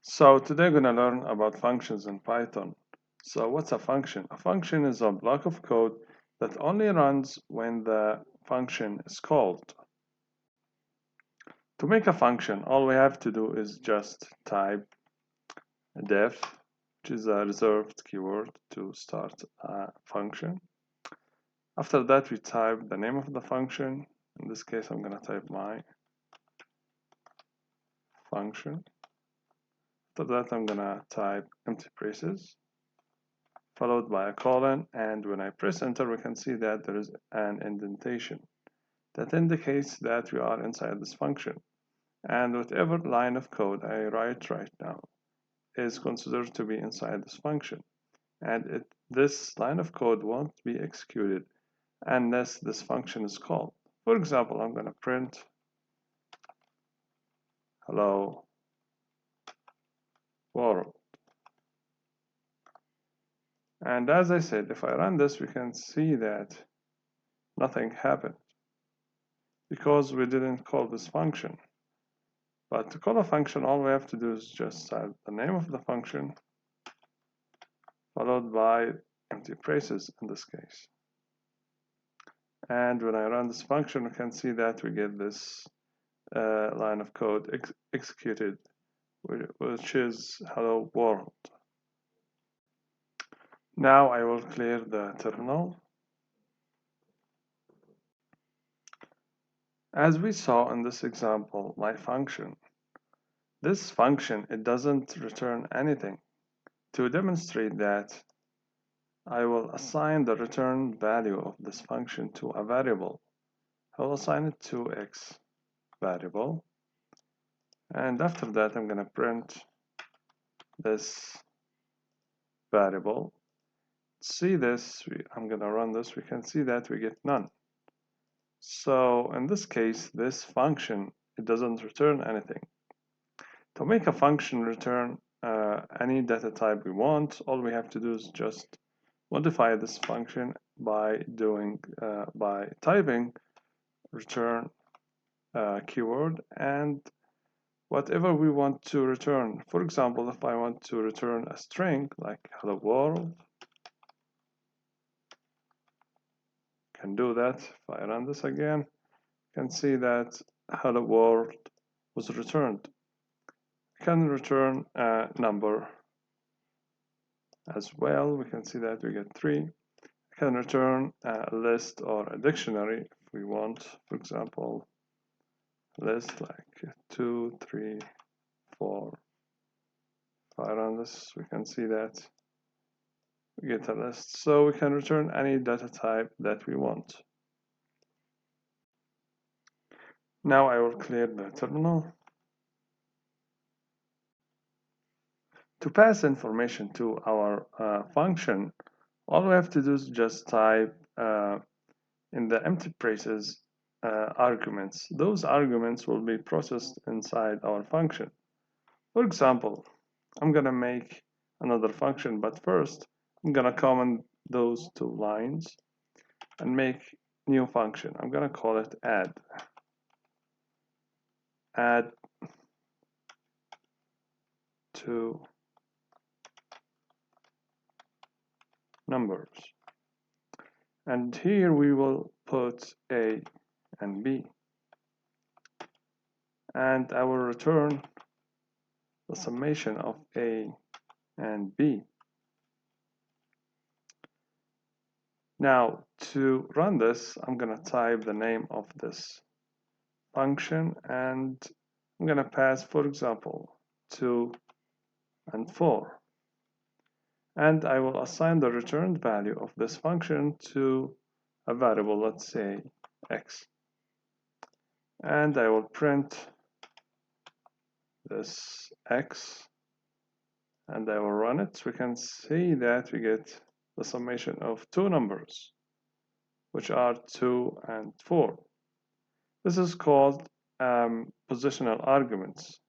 So today we're going to learn about functions in Python. So what's a function? A function is a block of code that only runs when the function is called. To make a function, all we have to do is just type def, which is a reserved keyword to start a function. After that, we type the name of the function. In this case, I'm going to type my function. After that, I'm going to type empty braces, followed by a colon, and when I press enter, we can see that there is an indentation. That indicates that we are inside this function, and whatever line of code I write right now is considered to be inside this function, and this line of code won't be executed unless this function is called. For example, I'm going to print hello world. And as I said, if I run this, we can see that nothing happened because we didn't call this function. But to call a function, all we have to do is just type the name of the function followed by empty braces in this case. And when I run this function, we can see that we get this line of code executed, which is hello world. Now I will clear the terminal. As we saw in this example, my function, this function, it doesn't return anything. To demonstrate that, I will assign the return value of this function to a variable. I will assign it to x variable, and after that I'm going to print this variable. See this, I'm going to run this, we can see that we get none. So in this case, this function, it doesn't return anything. To make a function return any data type we want, all we have to do is just modify this function by typing return keyword and whatever we want to return. For example, if I want to return a string like hello world, can do that. If I run this again, you can see that hello world was returned. We can return a number as well. We can see that we get 3. We can return a list or a dictionary if we want. For example, list like 2, 3, 4. If I run this, we can see that we get a list. So we can return any data type that we want. Now I will clear the terminal. To pass information to our function, all we have to do is just type in the empty braces arguments. Those arguments will be processed inside our function. For example, I'm going to make another function, but first I'm going to comment those 2 lines and make new function. I'm going to call it add. Add 2 numbers. And here we will put A and B. And I will return the summation of A and B. Now, to run this, I'm going to type the name of this function and I'm going to pass, for example, 2 and 4. And I will assign the returned value of this function to a variable, let's say x. And I will print this x and I will run it. So we can see that we get the summation of 2 numbers, which are 2 and 4. This is called positional arguments.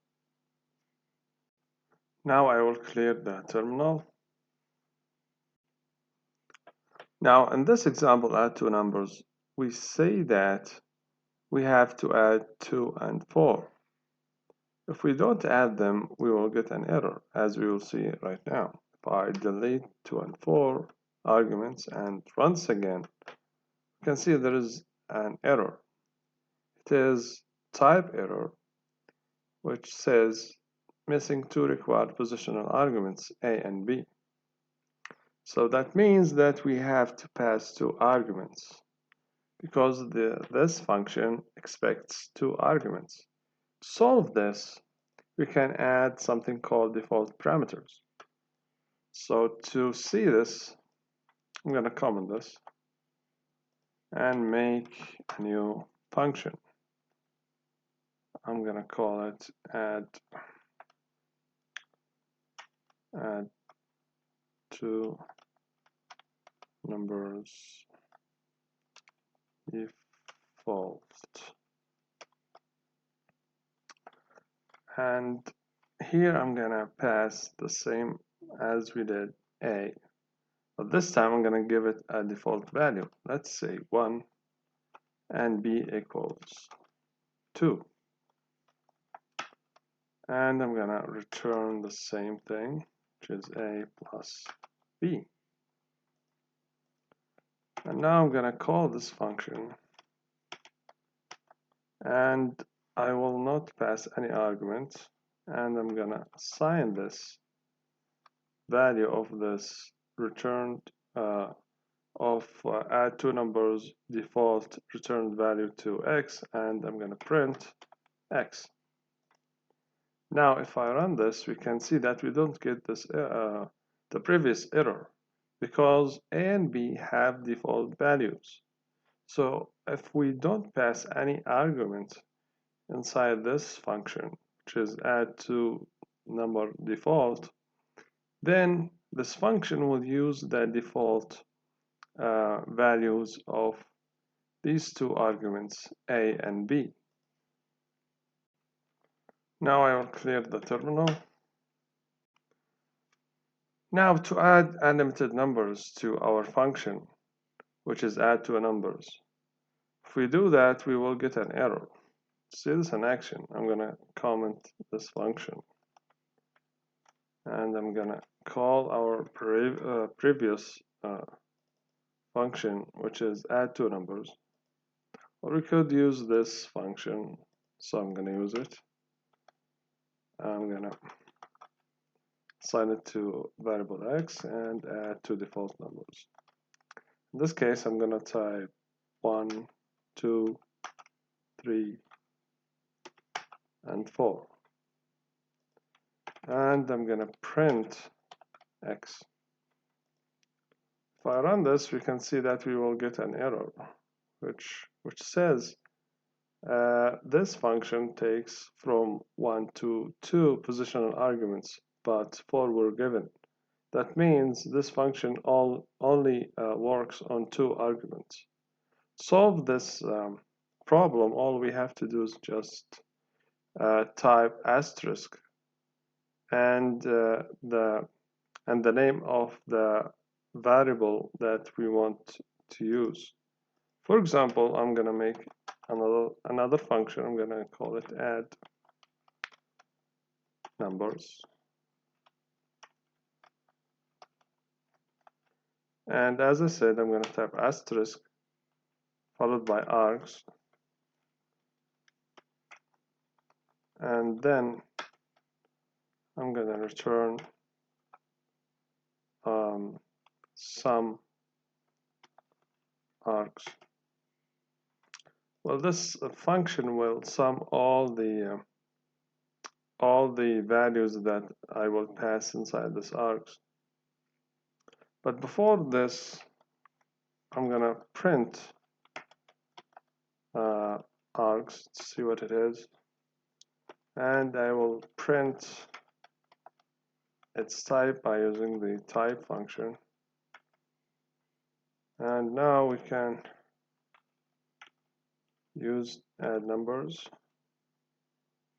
Now I will clear the terminal. Now in this example, add 2 numbers, we say that we have to add 2 and 4. If we don't add them, we will get an error, as we will see right now. If I delete 2 and 4 arguments and run this again, you can see there is an error. It is type error, which says missing 2 required positional arguments, A and B. So that means that we have to pass 2 arguments, because this function expects 2 arguments. To solve this, we can add something called default parameters. So to see this, I'm going to comment this and make a new function. I'm going to call it add two numbers default. And here I'm going to pass the same as we did A, but this time I'm going to give it a default value. Let's say 1 and B equals 2. And I'm going to return the same thing, which is A plus B. And now I'm going to call this function, and I will not pass any argument, and I'm going to assign this value of this returned add two numbers default returned value to x, and I'm going to print x. Now if I run this, we can see that we don't get this the previous error, because A and B have default values. So if we don't pass any argument inside this function, which is add to number default, then this function will use the default values of these two arguments, A and B. Now I will clear the terminal. Now to add unlimited numbers to our function, which is add to numbers. If we do that, we will get an error. To see this in action, I'm going to comment this function. And I'm going to call our previous function, which is add two numbers. Or we could use this function, so I'm going to use it. I'm going to assign it to variable x and add two default numbers. In this case, I'm going to type 1, 2, 3, and 4. And I'm going to print x. If I run this, we can see that we will get an error, which says this function takes from 1 to 2 positional arguments, but 4 were given. That means this function only works on 2 arguments. To solve this problem, all we have to do is just type asterisk and the name of the variable that we want to use. For example, I'm going to make another function. I'm going to call it add numbers. And as I said, I'm going to type asterisk followed by args. And then I'm going to return some args. Well, this function will sum all the values that I will pass inside this args. But before this, I'm gonna print args to see what it is, and I will print its type by using the type function. And now we can use add numbers,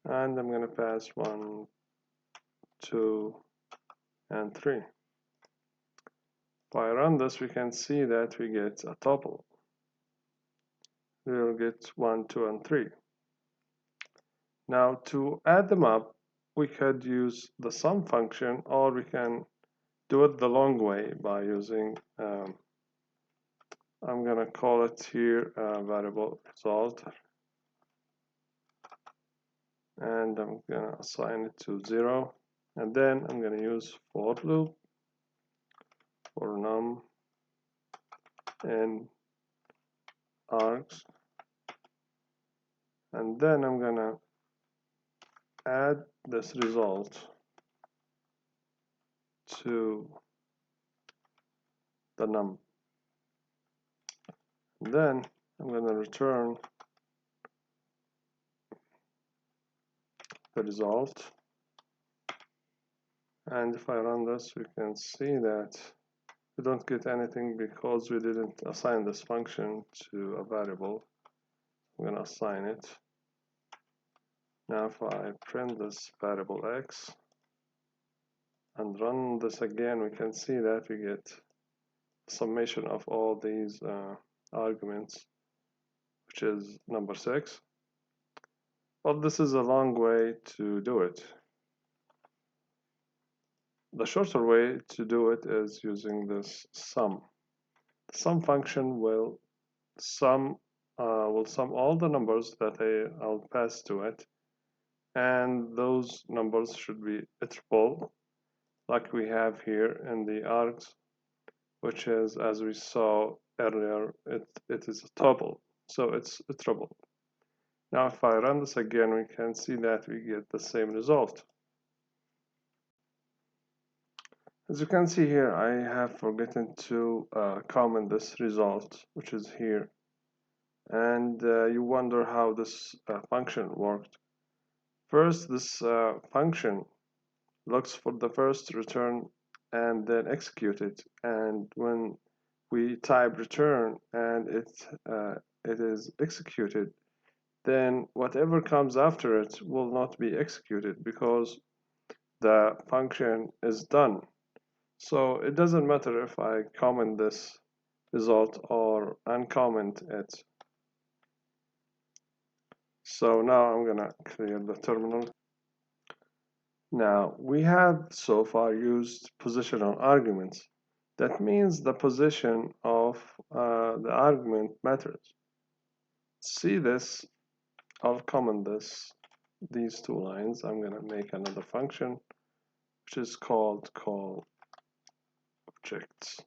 and I'm going to pass 1, 2, and 3. If I run this, we can see that we get a tuple. We will get 1, 2, and 3. Now to add them up, we could use the sum function, or we can do it the long way by using, I'm gonna call it here variable result, and I'm gonna assign it to 0, and then I'm gonna use for loop for num in args, and then I'm gonna add this result to the num. Then I'm going to return the result, and if I run this, we can see that we don't get anything because we didn't assign this function to a variable. I'm going to assign it. Now if I print this variable x and run this again, we can see that we get summation of all these arguments, which is number 6. But this is a long way to do it. The shorter way to do it is using this sum. The sum function will sum all the numbers that I'll pass to it, and those numbers should be iterable, like we have here in the args, which is, as we saw earlier, it is a tuple, so it's iterable. Now if I run this again, we can see that we get the same result. As you can see here, I have forgotten to comment this result, which is here, and you wonder how this function worked. First, this function looks for the first return and then execute it, and when we type return and it is executed, then whatever comes after it will not be executed because the function is done. So it doesn't matter if I comment this result or uncomment it. So now I'm gonna clear the terminal. Now we have so far used positional arguments. That means the position of the argument matters. See this, I'll comment these two lines. I'm gonna make another function which is called call objects.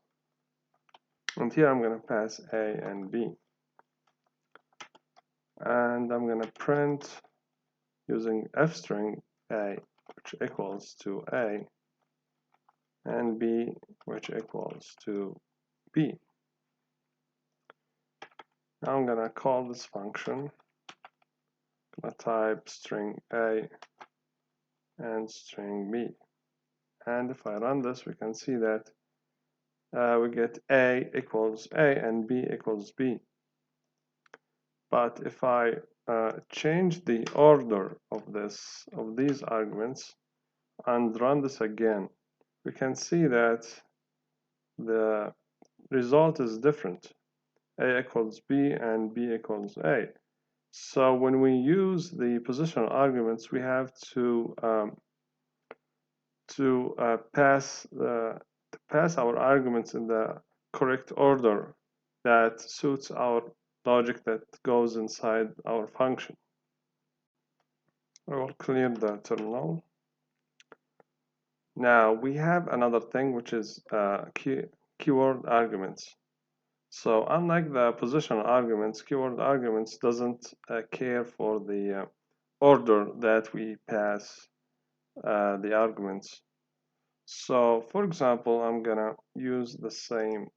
And here I'm going to pass A and B. And I'm going to print using f string A, which equals to A, and B, which equals to B. Now I'm going to call this function. I'm going to type string A and string B. And if I run this, we can see that we get A equals A and B equals B. But if I change the order of these arguments and run this again, we can see that the result is different. A equals B and B equals A. So when we use the positional arguments, we have to pass our arguments in the correct order that suits our logic that goes inside our function. I will clear the terminal. Now we have another thing which is keyword arguments. So unlike the positional arguments, keyword arguments doesn't care for the order that we pass the arguments. So for example, I'm gonna use the same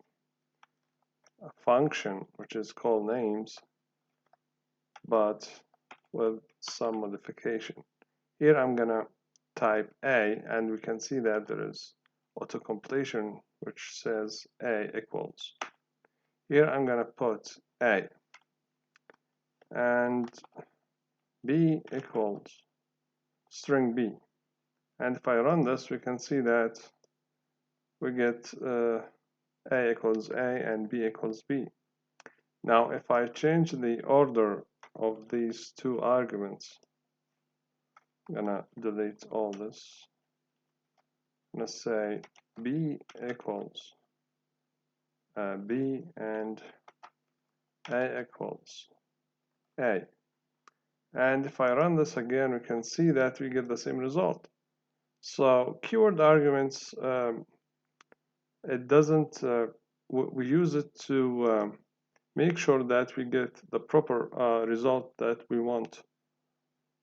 function which is called names, but with some modification. Here I'm gonna type A, and we can see that there is autocompletion which says A equals. Here I'm gonna put A and B equals string B, and if I run this, we can see that we get A equals A and B equals B. Now if I change the order of these two arguments, I'm gonna delete all this. I'm gonna say b equals b and a equals a. And if I run this again, we can see that we get the same result. So keyword arguments, it doesn't, we use it to make sure that we get the proper result that we want.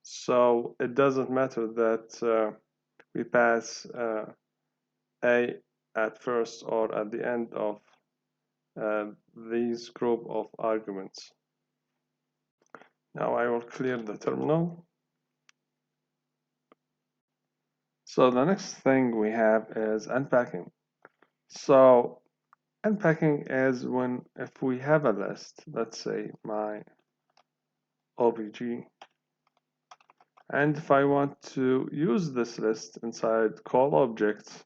So it doesn't matter that we pass a at first or at the end of these group of arguments. Now I will clear the terminal. So the next thing we have is unpacking. So unpacking is when if we have a list, let's say my OBG, and if I want to use this list inside call objects,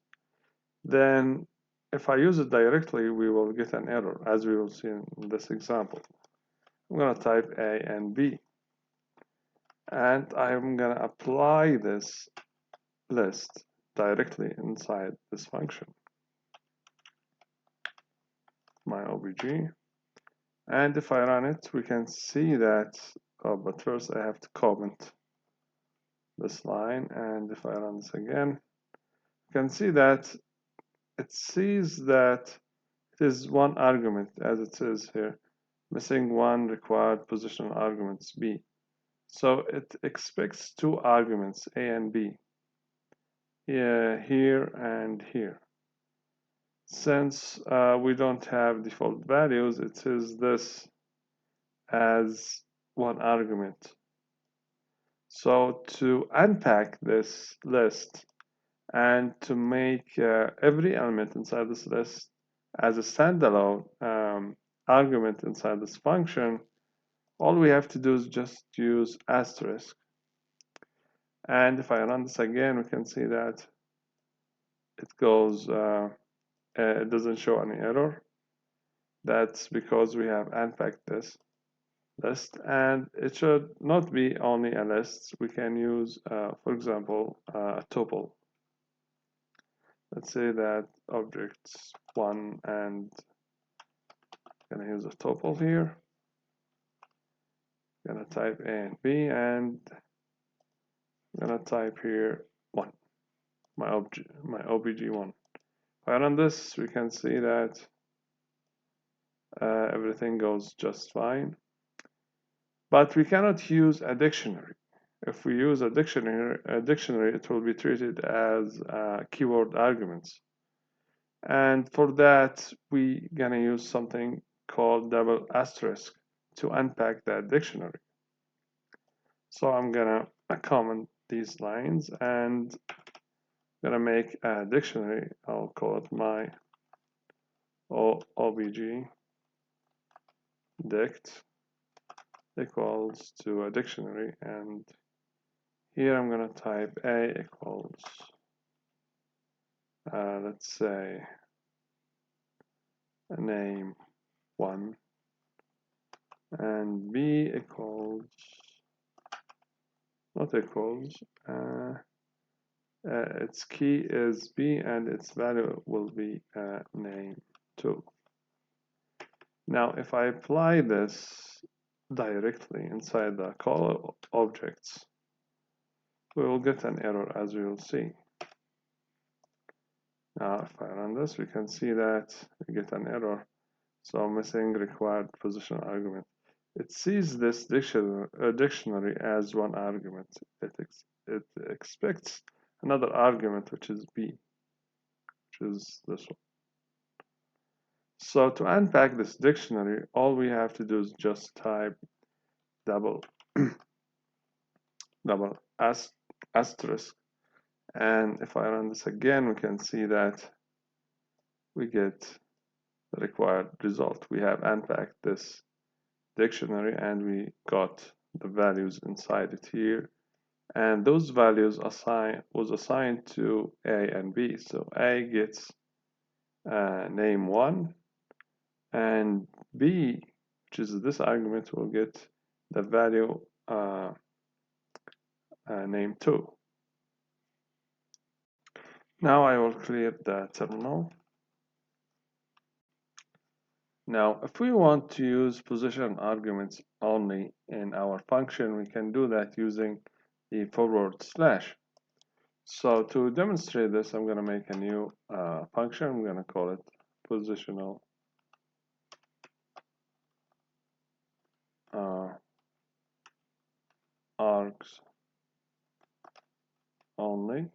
then if I use it directly, we will get an error, as we will see in this example. I'm going to type A and B, and I'm going to apply this list directly inside this function, my OBG. And if I run it, we can see that, but first I have to comment this line, and if I run this again, you can see that it sees that it is one argument, as it says here, missing one required positional arguments B. So it expects two arguments, A and B, here and here. Since we don't have default values, it says this as one argument. So to unpack this list and to make every element inside this list as a standalone argument inside this function, all we have to do is just use asterisk. And if I run this again, we can see that it goes, it doesn't show any error. That's because we have unpacked this list, and it should not be only a list. We can use, for example, a tuple. Let's say that objects 1, and I'm gonna use a tuple here. I'm gonna type A and B, and I'm gonna type here 1, my OBG1. If I run this, we can see that everything goes just fine. But we cannot use a dictionary. If we use a dictionary, it will be treated as keyword arguments. And for that, we gonna use something called double asterisk to unpack that dictionary. So I'm gonna comment these lines and gonna make a dictionary. I'll call it my OBG dict equals to a dictionary, and here I'm gonna type A equals let's say a name 1, and B equals, not equals, its key is B and its value will be name 2. Now if I apply this directly inside the call objects, we will get an error, as we will see. Now if I run this, we can see that we get an error. So missing required positional argument. It sees this dictionary as one argument. It expects another argument, which is B, which is this one. So to unpack this dictionary, all we have to do is just type double asterisk, and if I run this again, we can see that we get the required result. We have unpacked this dictionary and we got the values inside it here, and those values was assigned to A and B. So A gets name 1, and B, which is this argument, will get the value name 2. Now I will clear the terminal. Now, if we want to use position arguments only in our function, we can do that using the forward slash. So to demonstrate this, I'm going to make a new function. I'm going to call it positional args only.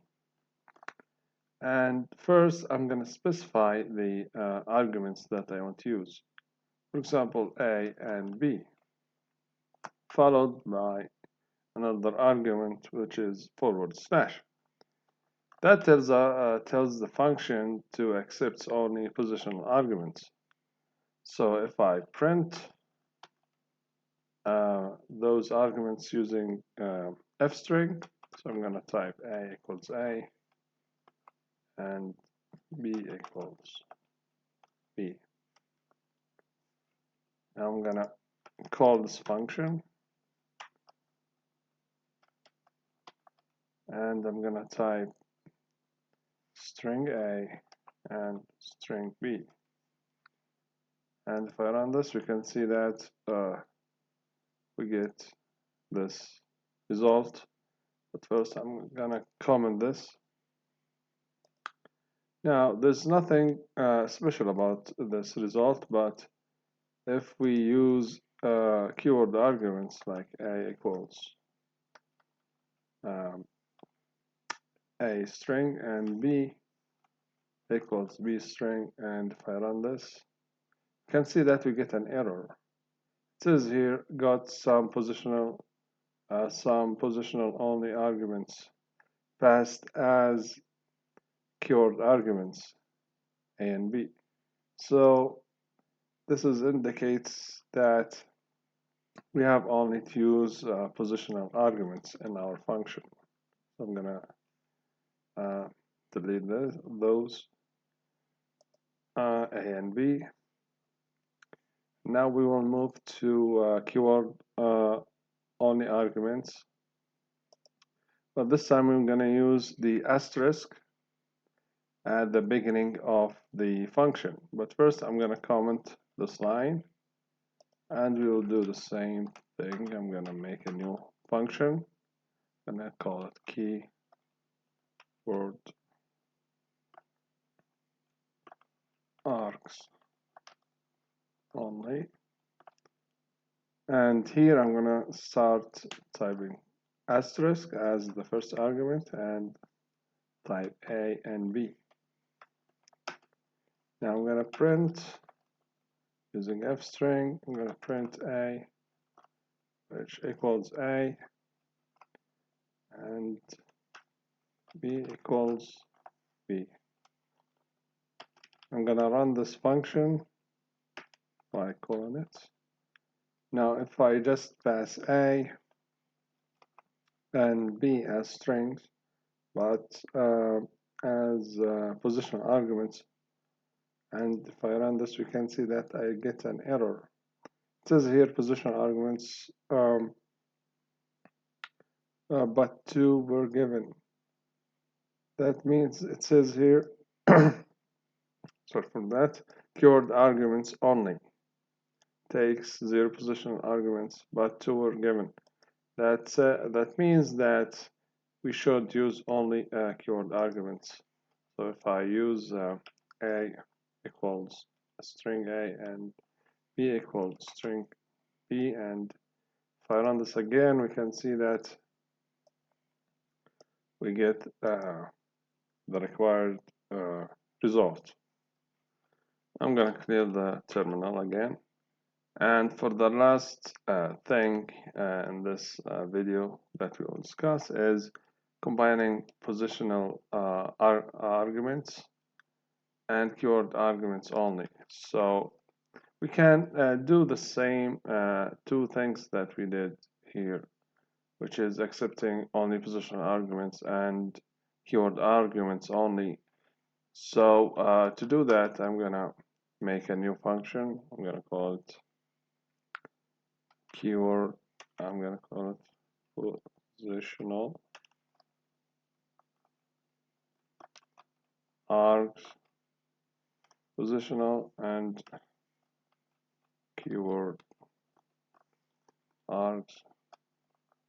And first, I'm going to specify the arguments that I want to use. For example, A and B, followed by another argument, which is forward slash. That tells the function to accept only positional arguments. So if I print those arguments using f string, so I'm going to type A equals A and B equals B. Now I'm going to call this function, and I'm going to type string A and string B. And if I run this, we can see that we get this result. But first, I'm gonna comment this. Now, there's nothing special about this result, but if we use keyword arguments like A equals A string and B equals B string, and if I run this, you can see that we get an error. It says here got some positional only arguments passed as keyword arguments A and B. So this indicates that we have only to use positional arguments in our function. So I'm gonna delete those A and B. Now we will move to keyword only arguments, but this time I'm gonna use the asterisk at the beginning of the function. But first I'm gonna comment this line, and we will do the same thing. I'm gonna make a new function, and I call it keyword args only, and here I'm gonna start typing asterisk as the first argument and type A and B. Now I'm gonna print using f string. I'm gonna print A, which equals A, and B equals B. I'm gonna run this function by calling it. Now if I just pass A and B as strings, but as positional arguments, and if I run this, we can see that I get an error. It says here positional arguments, but two were given. That means it says here, sorry for that, keyword arguments only takes 0 positional arguments, but 2 were given. That means that we should use only keyword arguments. So if I use A equals string A and B equals string B, and if I run this again, we can see that we get the required result. I'm going to clear the terminal again. And for the last thing in this video that we will discuss is combining positional arguments and keyword arguments only. So we can do the same two things that we did here, which is accepting only positional arguments and keyword arguments only. So to do that, I'm gonna make a new function. I'm gonna call it keyword, I'm gonna call it positional args, positional, and keyword args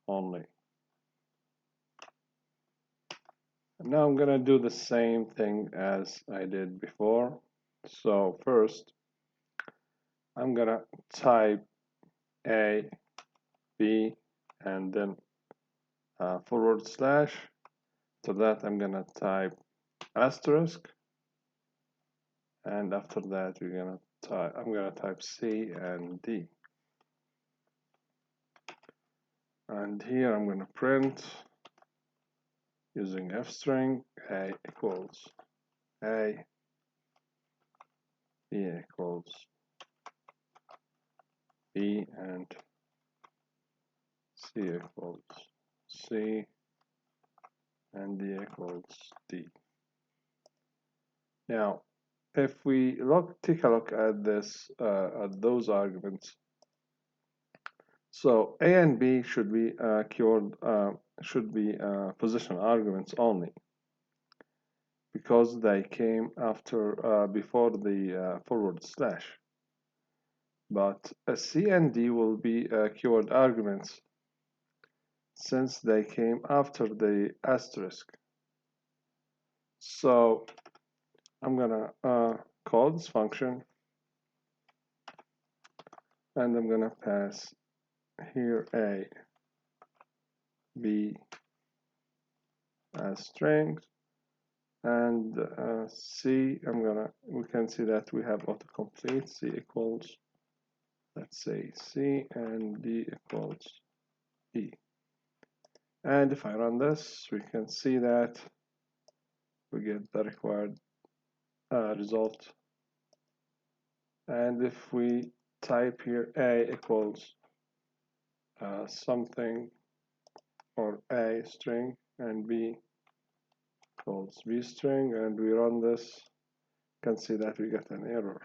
only. And now I'm gonna do the same thing as I did before. So first, I'm gonna type A, B, and then forward slash. After that, I'm gonna type asterisk, and after that, I'm gonna type C and D. And here I'm gonna print using F string A equals A, B equals B, and C equals C, and D equals D. Now, if we take a look at this, at those arguments, so A and B should be position arguments only, because they came before the forward slash. But C and D will be keyword arguments since they came after the asterisk. So I'm gonna call this function, and I'm gonna pass here A, B as strings, and C. We can see that we have autocomplete. C equals, let's say C, and D equals E. And if I run this, we can see that we get the required result. And if we type here A equals something, or A string, and B equals B string, and we run this, you can see that we get an error,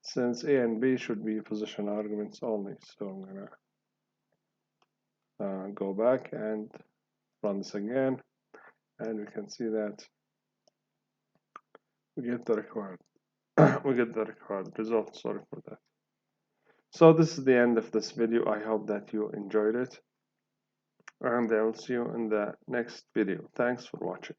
since A and B should be position arguments only. So I'm gonna go back and run this again, and we can see that we get the required result. Sorry for that. So this is the end of this video. I hope that you enjoyed it, and I will see you in the next video. Thanks for watching.